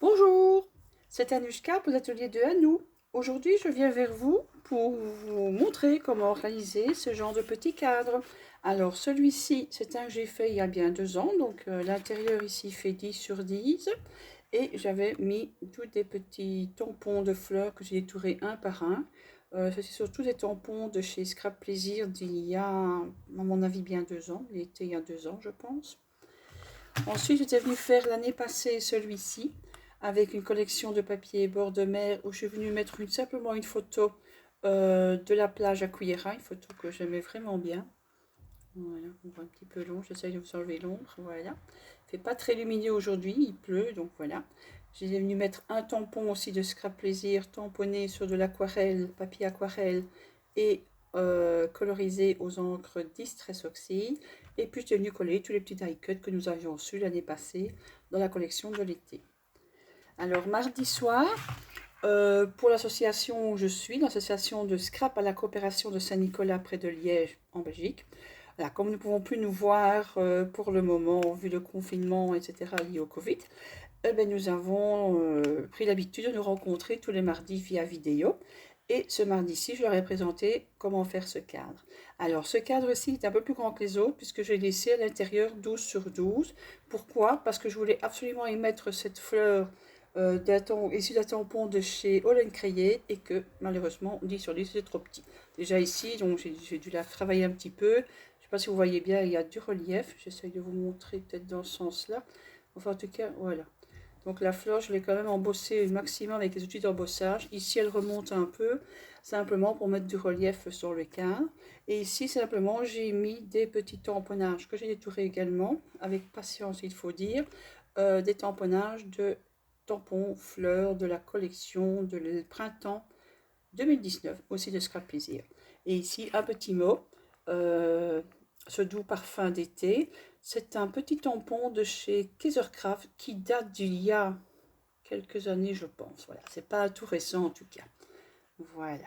Bonjour, c'est Anushka pour l'atelier de Anou. Aujourd'hui, je viens vers vous pour vous montrer comment réaliser ce genre de petit cadre. Alors, celui-ci, c'est un que j'ai fait il y a bien 2 ans. Donc, l'intérieur ici fait 10 sur 10. Et j'avais mis tous des petits tampons de fleurs que j'ai détourés un par un. Ceci surtout des tampons de chez Scrap Plaisir d'il y a, à mon avis, bien 2 ans. Il était il y a 2 ans, je pense. Ensuite, j'étais venue faire l'année passée celui-ci avec une collection de papier bord de mer où je suis venue mettre simplement une photo de la plage à Cuillera, une photo que j'aimais vraiment bien. Voilà, on voit un petit peu long, j'essaye de vous enlever l'ombre, voilà. Il fait pas très lumineux aujourd'hui, il pleut, donc voilà. J'ai venu mettre un tampon aussi de Scrap Plaisir, tamponné sur de l'aquarelle, papier aquarelle et colorisé aux encres Distress Oxy. Et puis j'ai venu coller tous les petits die cuts que nous avions reçus l'année passée dans la collection de l'été. Alors mardi soir, pour l'association où je suis, l'association de scrap à la coopération de Saint-Nicolas près de Liège en Belgique. Voilà, comme nous ne pouvons plus nous voir pour le moment, vu le confinement, etc., lié au Covid, eh ben, nous avons pris l'habitude de nous rencontrer tous les mardis via vidéo. Et ce mardi-ci, je leur ai présenté comment faire ce cadre. Alors, ce cadre-ci est un peu plus grand que les autres, puisque j'ai laissé à l'intérieur 12 sur 12. Pourquoi? Parce que je voulais absolument y mettre cette fleur issue d'un tampon de chez Holland Create, et que malheureusement, 10 sur 10, c'est trop petit. Déjà ici, donc j'ai dû la travailler un petit peu. Je ne sais pas si vous voyez bien, il y a du relief. J'essaye de vous montrer peut-être dans ce sens-là. Enfin, en tout cas, voilà. Donc la fleur, je l'ai quand même embossée au maximum avec les outils d'embossage. Ici, elle remonte un peu, simplement pour mettre du relief sur le cadre. Et ici, simplement, j'ai mis des petits tamponnages que j'ai détourés également, avec patience, il faut dire, des tamponnages de tampons fleurs de la collection de printemps 2019, aussi de Scrap Plaisir. Et ici, un petit mot, ce doux parfum d'été. C'est un petit tampon de chez Kaisercraft qui date d'il y a quelques années, je pense. Voilà, c'est pas tout récent en tout cas. Voilà.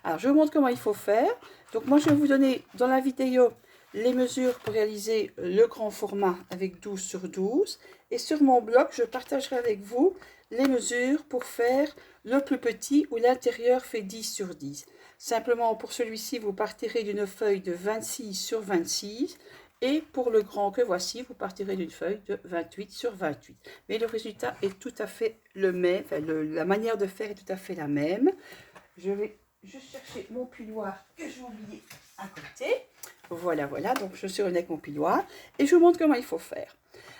Alors, je vous montre comment il faut faire. Donc, moi, je vais vous donner dans la vidéo les mesures pour réaliser le grand format avec 12 sur 12. Et sur mon blog, je partagerai avec vous les mesures pour faire le plus petit où l'intérieur fait 10 sur 10. Simplement, pour celui-ci, vous partirez d'une feuille de 26 sur 26. Et pour le grand que voici, vous partirez d'une feuille de 28 sur 28. Mais le résultat est tout à fait le même. Enfin, la manière de faire est tout à fait la même. Je vais juste chercher mon piloir que j'ai oublié à côté. Voilà, voilà. Donc, je suis avec mon piloir. Et je vous montre comment il faut faire.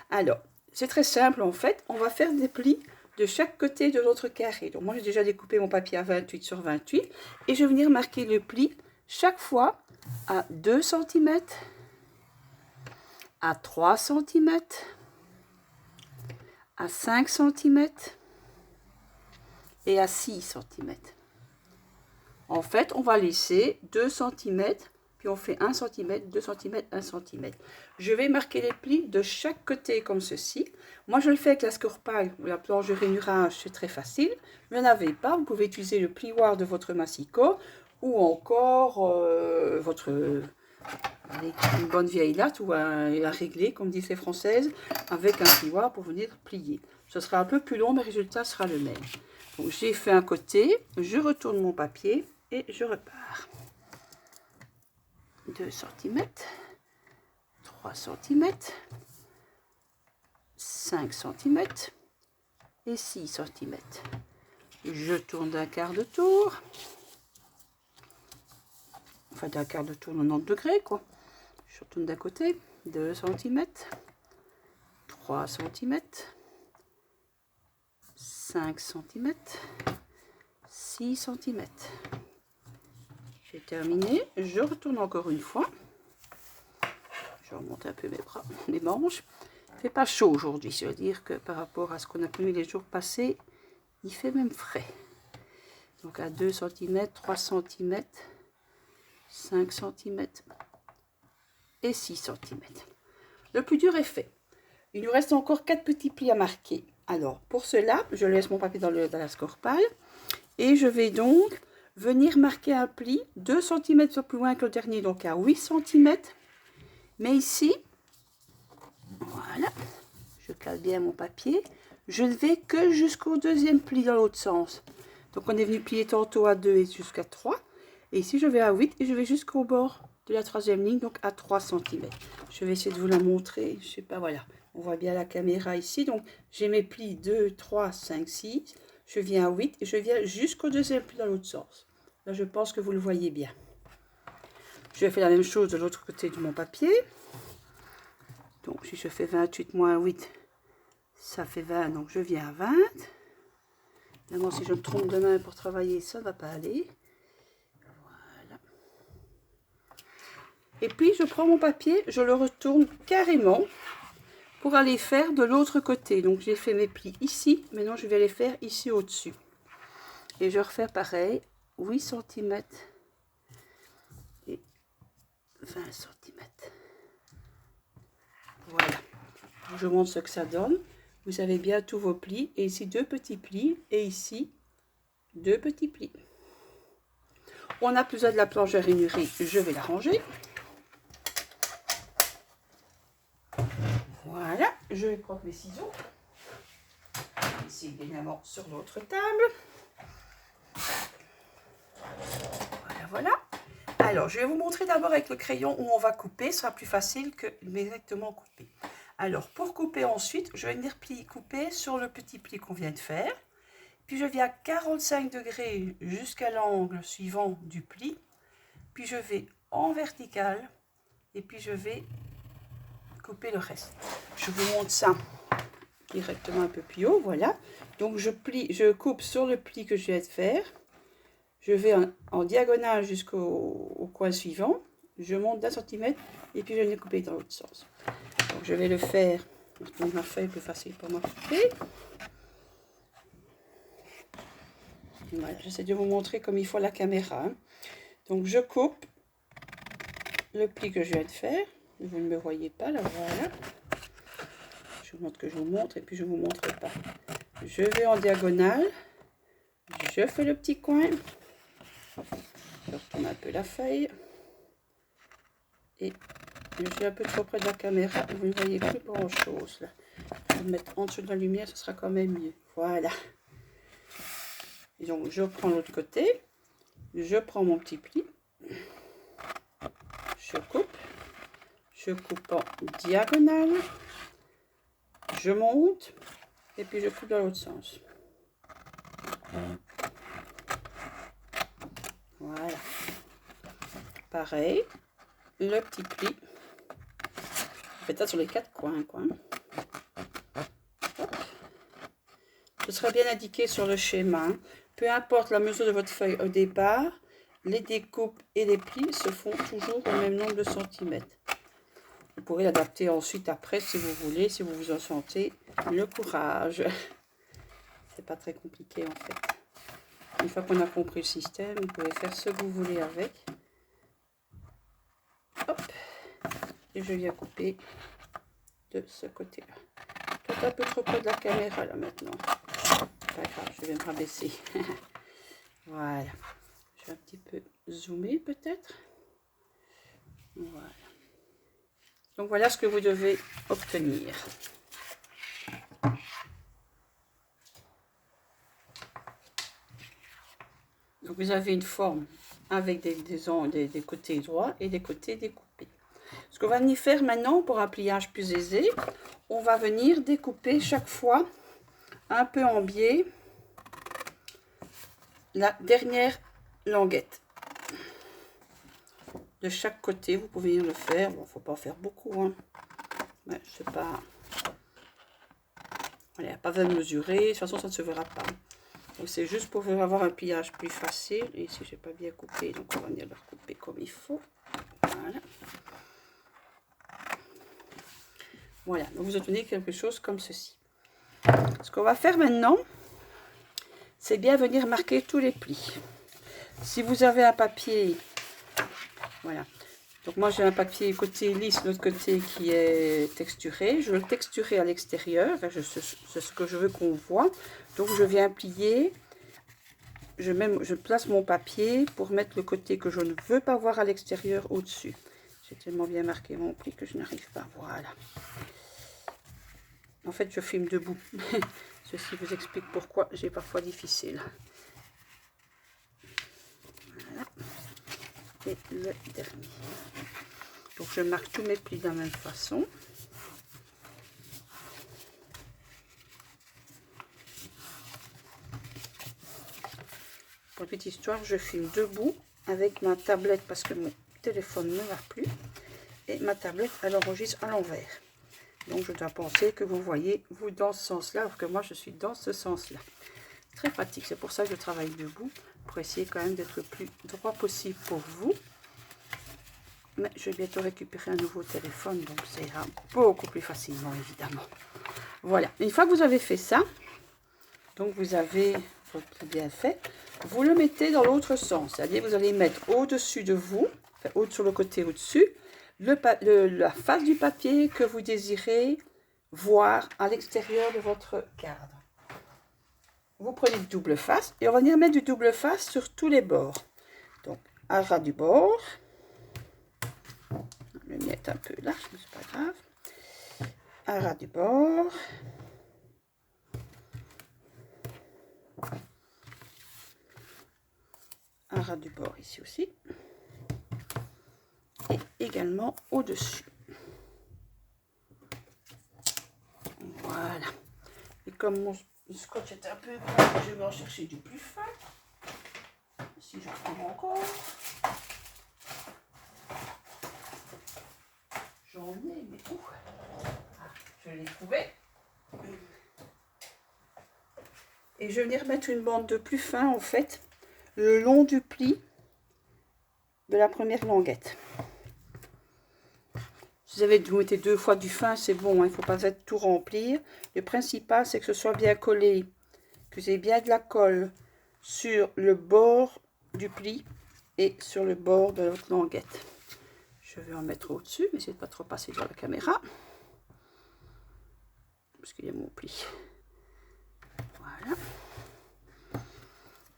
Alors, c'est très simple en fait. On va faire des plis de chaque côté de notre carré. Donc, moi, j'ai déjà découpé mon papier à 28 sur 28. Et je vais venir marquer le pli chaque fois à 2 cm, à 3 cm, à 5 cm et à 6 cm. En fait, on va laisser 2 cm, puis on fait 1 cm, 2 cm, 1 cm. Je vais marquer les plis de chaque côté comme ceci. Moi, je le fais avec la Scorpal ou la planche de rainurage, c'est très facile. Vous n'en avez pas, vous pouvez utiliser le plioir de votre massicot ou encore une bonne vieille latte ou un réglé, comme disent les Françaises, avec un plioir pour venir plier. Ce sera un peu plus long, mais le résultat sera le même. Donc, j'ai fait un côté, je retourne mon papier et je repars. 2 cm, 3 cm, 5 cm et 6 cm. Je tourne d'un quart de tour. Enfin, d'un quart de tour, 90 degrés, quoi. Je retourne d'un côté. 2 cm, 3 cm, 5 cm, 6 cm. J'ai terminé. Je retourne encore une fois. Je remonte un peu mes bras, mes manches. Il fait pas chaud aujourd'hui, ça veut dire que par rapport à ce qu'on a connu les jours passés, il fait même frais. Donc à 2 cm, 3 cm, 5 cm et 6 cm. Le plus dur est fait. Il nous reste encore 4 petits plis à marquer. Alors pour cela, je laisse mon papier dans la Scorpal et je vais donc venir marquer un pli 2 cm plus loin que le dernier, donc à 8 cm. Mais ici, voilà, je cale bien mon papier. Je ne vais que jusqu'au deuxième pli dans l'autre sens. Donc on est venu plier tantôt à 2 et jusqu'à 3. Et ici je vais à 8 et je vais jusqu'au bord de la troisième ligne, donc à 3 cm. Je vais essayer de vous la montrer. Je sais pas, voilà. On voit bien la caméra ici. Donc j'ai mes plis 2, 3, 5, 6. Je viens à 8 et je viens jusqu'au deuxième pli dans l'autre sens. Là je pense que vous le voyez bien. Je vais faire la même chose de l'autre côté de mon papier. Donc si je fais 28 moins 8, ça fait 20, donc je viens à 20. Évidemment, si je me trompe de main pour travailler, ça ne va pas aller. Voilà. Et puis je prends mon papier, je le retourne carrément pour aller faire de l'autre côté. Donc j'ai fait mes plis ici, maintenant je vais les faire ici au-dessus. Et je refais pareil, 8 cm et 20 cm. Voilà, je vous montre ce que ça donne. Vous avez bien tous vos plis, et ici 2 petits plis, et ici 2 petits plis. On a besoin de la planche à ranurer, je vais la ranger. Voilà, je vais prendre mes ciseaux. Ici, évidemment, sur l'autre table. Voilà, voilà. Alors, je vais vous montrer d'abord avec le crayon où on va couper. Ce sera plus facile que directement couper. Alors, pour couper ensuite, je vais venir couper sur le petit pli qu'on vient de faire. Puis, je viens à 45 degrés jusqu'à l'angle suivant du pli. Puis, je vais en vertical. Et puis, je vais couper le reste. Je vous montre ça directement un peu plus haut. Voilà. Donc, je coupe sur le pli que je viens de faire. Je vais en diagonale jusqu'au coin suivant. Je monte d'1 centimètre et puis je vais couper dans l'autre sens. Donc je vais le faire. Donc ma feuille est plus facile pour moi couper. Voilà, j'essaie de vous montrer comme il faut à la caméra. Hein. Donc je coupe le pli que je viens de faire. Vous ne me voyez pas là, voilà. Je vous montre que je vous montre et puis je ne vous montre pas. Je vais en diagonale. Je fais le petit coin. Je retourne un peu la feuille. Et je suis un peu trop près de la caméra. Vous ne voyez plus grand chose là. Je vais me mettre en dessous de la lumière, ce sera quand même mieux. Voilà. Et donc je prends l'autre côté. Je prends mon petit pli. Je coupe. Je coupe en diagonale. Je monte. Et puis je coupe dans l'autre sens. Voilà. Pareil. Le petit pli. Faites ça sur les 4 coins, quoi. Hop. Ce sera bien indiqué sur le schéma. Peu importe la mesure de votre feuille au départ, les découpes et les plis se font toujours au même nombre de centimètres. Vous pourrez l'adapter ensuite après si vous voulez, si vous vous en sentez le courage. C'est pas très compliqué en fait. Une fois qu'on a compris le système, vous pouvez faire ce que vous voulez avec. Hop. Et je viens couper de ce côté-là. Peut-être un peu trop près de la caméra là maintenant. Pas grave, je vais me rabaisser. Voilà. Je vais un petit peu zoomer peut-être. Voilà. Donc voilà ce que vous devez obtenir. Donc vous avez une forme avec des côtés droits et des côtés découpés. Ce qu'on va venir faire maintenant pour un pliage plus aisé, on va venir découper chaque fois un peu en biais la dernière languette de chaque côté. Vous pouvez le faire, bon, faut pas en faire beaucoup, hein. Ouais, je sais pas, voilà, pas besoin de mesurer, de toute façon ça ne se verra pas. Donc c'est juste pour avoir un pliage plus facile. Et ici j'ai pas bien coupé, donc on va venir le recouper comme il faut. Voilà. Voilà, donc vous obtenez quelque chose comme ceci. Ce qu'on va faire maintenant, c'est bien venir marquer tous les plis. Si vous avez un papier, voilà. Donc moi j'ai un papier côté lisse, l'autre côté qui est texturé. Je veux le texturer à l'extérieur, c'est ce que je veux qu'on voit. Donc je viens plier, je place mon papier pour mettre le côté que je ne veux pas voir à l'extérieur au-dessus. J'ai tellement bien marqué mon pli que je n'arrive pas, voilà. En fait, je filme debout. Ceci vous explique pourquoi j'ai parfois difficile. Voilà. Et le dernier. Donc, je marque tous mes plis de la même façon. Pour une petite histoire, je filme debout avec ma tablette parce que mon téléphone ne va plus. Et ma tablette, elle enregistre à l'envers. Donc, je dois penser que vous voyez, vous, dans ce sens-là, alors que moi, je suis dans ce sens-là. Très pratique. C'est pour ça que je travaille debout, pour essayer quand même d'être le plus droit possible pour vous. Mais je vais bientôt récupérer un nouveau téléphone, donc ça ira beaucoup plus facilement, évidemment. Voilà. Une fois que vous avez fait ça, donc vous avez votre bien fait, vous le mettez dans l'autre sens. C'est-à-dire, vous allez mettre au-dessus de vous, enfin, sur le côté au-dessus, la face du papier que vous désirez voir à l'extérieur de votre cadre. Vous prenez du double face et on va venir mettre du double face sur tous les bords. Donc, à ras du bord. Le mien est un peu large, mais c'est pas grave. À ras du bord. À ras du bord ici aussi. Et également au-dessus. Voilà. Et comme mon scotch est un peu grand, je vais en chercher du plus fin. Si je trouve encore. J'en ai, mais où? Ah, je l'ai trouvé. Et je vais venir mettre une bande de plus fin, en fait, le long du pli de la première languette. Si vous mettez 2 fois du fin, c'est bon, hein, il ne faut pas tout remplir. Le principal, c'est que ce soit bien collé, que vous ayez bien de la colle sur le bord du pli et sur le bord de votre languette. Je vais en mettre au-dessus, mais essayez de ne pas trop passer dans la caméra. Parce qu'il y a mon pli. Voilà.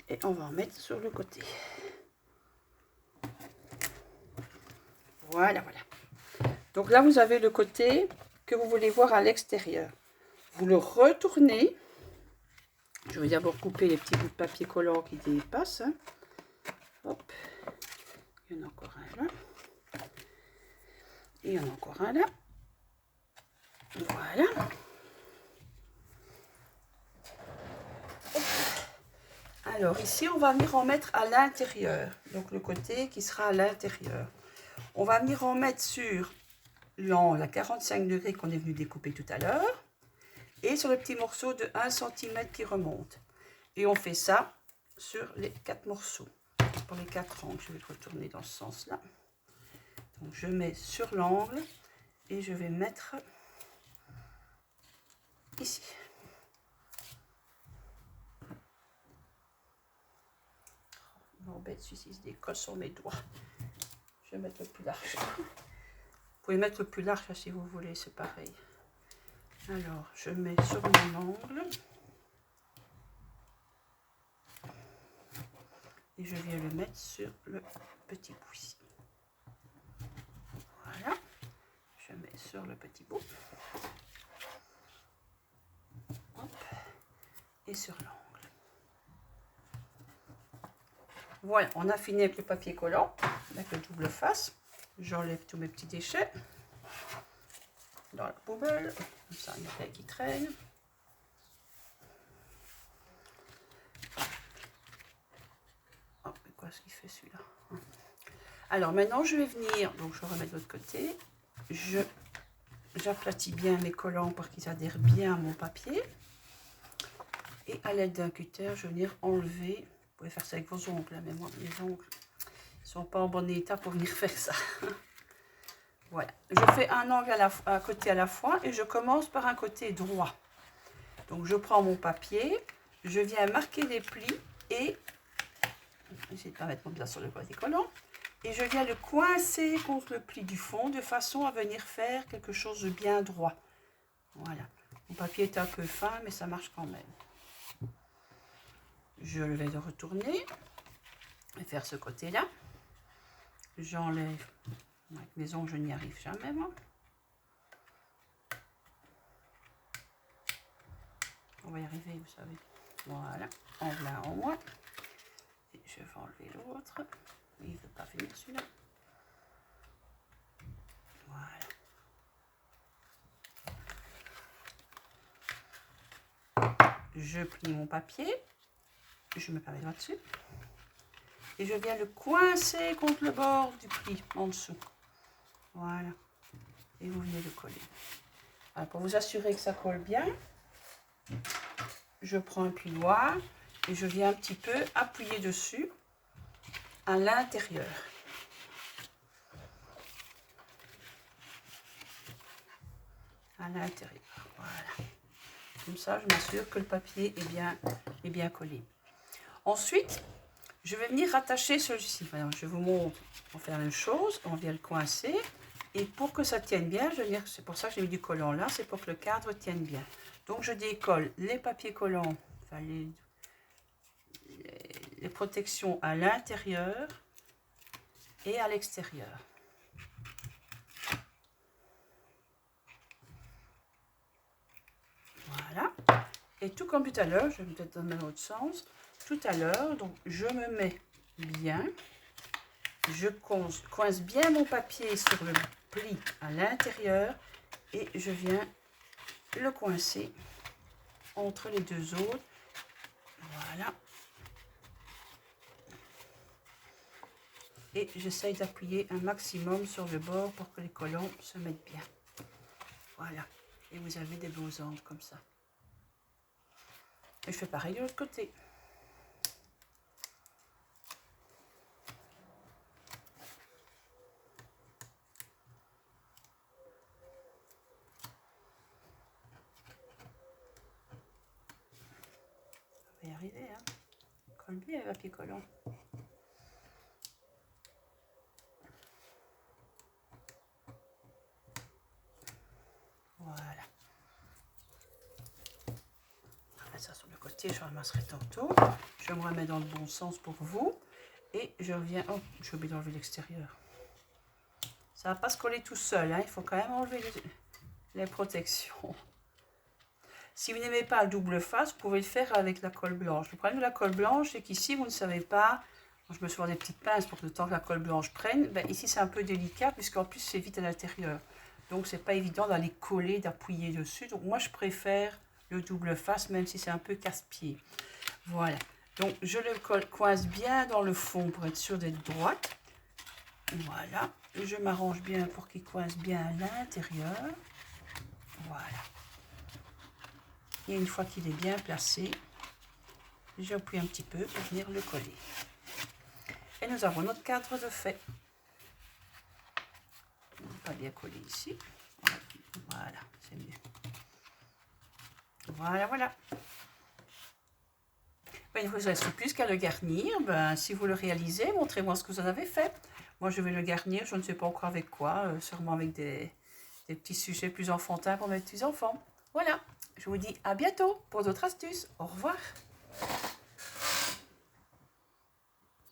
Et on va en mettre sur le côté. Voilà, voilà. Donc là, vous avez le côté que vous voulez voir à l'extérieur. Vous le retournez. Je vais d'abord couper les petits bouts de papier collant qui dépassent. Hein. Hop. Il y en a encore un là. Et il y en a encore un là. Voilà. Alors ici, on va venir en mettre à l'intérieur. Donc le côté qui sera à l'intérieur. On va venir en mettre sur l'angle à 45 degrés qu'on est venu découper tout à l'heure. Et sur le petit morceau de 1 cm qui remonte. Et on fait ça sur les 4 morceaux. Pour les 4 angles, je vais retourner dans ce sens-là. Donc je mets sur l'angle et je vais mettre ici. M'embête, celui-ci se décolle sur mes doigts. Je vais mettre le plus large. Vous pouvez mettre le plus large si vous voulez, c'est pareil. Alors, je mets sur mon angle. Et je viens le mettre sur le petit bout ici. Voilà. Je mets sur le petit bout. Hop. Et sur l'angle. Voilà, on a fini avec le papier collant, avec le double face. J'enlève tous mes petits déchets dans la poubelle. Comme ça, il y a rien qui traîne. Oh, mais quoi ce qu'il fait celui-là? Alors maintenant, je vais venir, donc je remets de l'autre côté. J'aplatis bien mes collants pour qu'ils adhèrent bien à mon papier. Et à l'aide d'un cutter, je vais venir enlever. Vous pouvez faire ça avec vos ongles, hein, mais moi, mes ongles ne sont pas en bon état pour venir faire ça. Voilà. Je fais un angle à côté à la fois et je commence par un côté droit. Donc, je prends mon papier, je viens marquer les plis et... J'essaie de ne pas mettre mon doigt sur le papier collant. Et je viens le coincer contre le pli du fond de façon à venir faire quelque chose de bien droit. Voilà. Mon papier est un peu fin, mais ça marche quand même. Je vais le retourner et faire ce côté-là. J'enlève. Avec mes ongles, je n'y arrive jamais, moi. On va y arriver, vous savez. Voilà, en voilà en moins. Et je vais enlever l'autre. Il ne veut pas venir celui-là. Voilà. Je plie mon papier. Je mets pas mes doigts dessus. Et je viens le coincer contre le bord du pli, en dessous. Voilà. Et vous venez le coller. Alors, pour vous assurer que ça colle bien, je prends un plioir et je viens un petit peu appuyer dessus à l'intérieur. À l'intérieur, voilà. Comme ça, je m'assure que le papier est bien collé. Ensuite, je vais venir rattacher celui-ci. Je vous montre, on fait la même chose, on vient le coincer. Et pour que ça tienne bien, c'est pour ça que j'ai mis du collant là, c'est pour que le cadre tienne bien. Donc je décolle les papiers collants, enfin les protections à l'intérieur et à l'extérieur. Voilà. Et tout comme tout à l'heure, je vais peut-être dans l'autre sens. Tout à l'heure, donc je me mets bien. Je coince bien mon papier sur le pli à l'intérieur et je viens le coincer entre les deux autres. Voilà. Et j'essaye d'appuyer un maximum sur le bord pour que les collants se mettent bien. Voilà. Et vous avez des beaux angles comme ça. Et je fais pareil de l'autre côté. On va y arriver, hein. Colle bien le papier collant. Voilà. On va ça sur le côté, je ramasserai tantôt. Je me remets dans le bon sens pour vous. Et je reviens... Oh, j'ai oublié d'enlever l'extérieur. Ça ne va pas se coller tout seul, hein. Il faut quand même enlever les protections. Si vous n'aimez pas le double face, vous pouvez le faire avec la colle blanche. Le problème de la colle blanche, c'est qu'ici, vous ne savez pas... Je me suis des petites pinces pour que le temps que la colle blanche prenne. Ben, ici, c'est un peu délicat, puisqu'en plus, c'est vite à l'intérieur. Donc, c'est pas évident d'aller coller, d'appuyer dessus. Donc, moi, je préfère le double face, même si c'est un peu casse-pied. Voilà. Donc, je le coince bien dans le fond pour être sûr d'être droite. Voilà. Je m'arrange bien pour qu'il coince bien à l'intérieur. Voilà. Et une fois qu'il est bien placé, j'appuie un petit peu pour venir le coller. Et nous avons notre cadre de fait. On va pas bien coller ici. Voilà, c'est mieux. Voilà, voilà. Ben, il ne vous reste plus qu'à le garnir. Ben, si vous le réalisez, montrez-moi ce que vous en avez fait. Moi, je vais le garnir, je ne sais pas encore avec quoi, sûrement avec des petits sujets plus enfantins pour mes petits enfants. Voilà, je vous dis à bientôt pour d'autres astuces. Au revoir.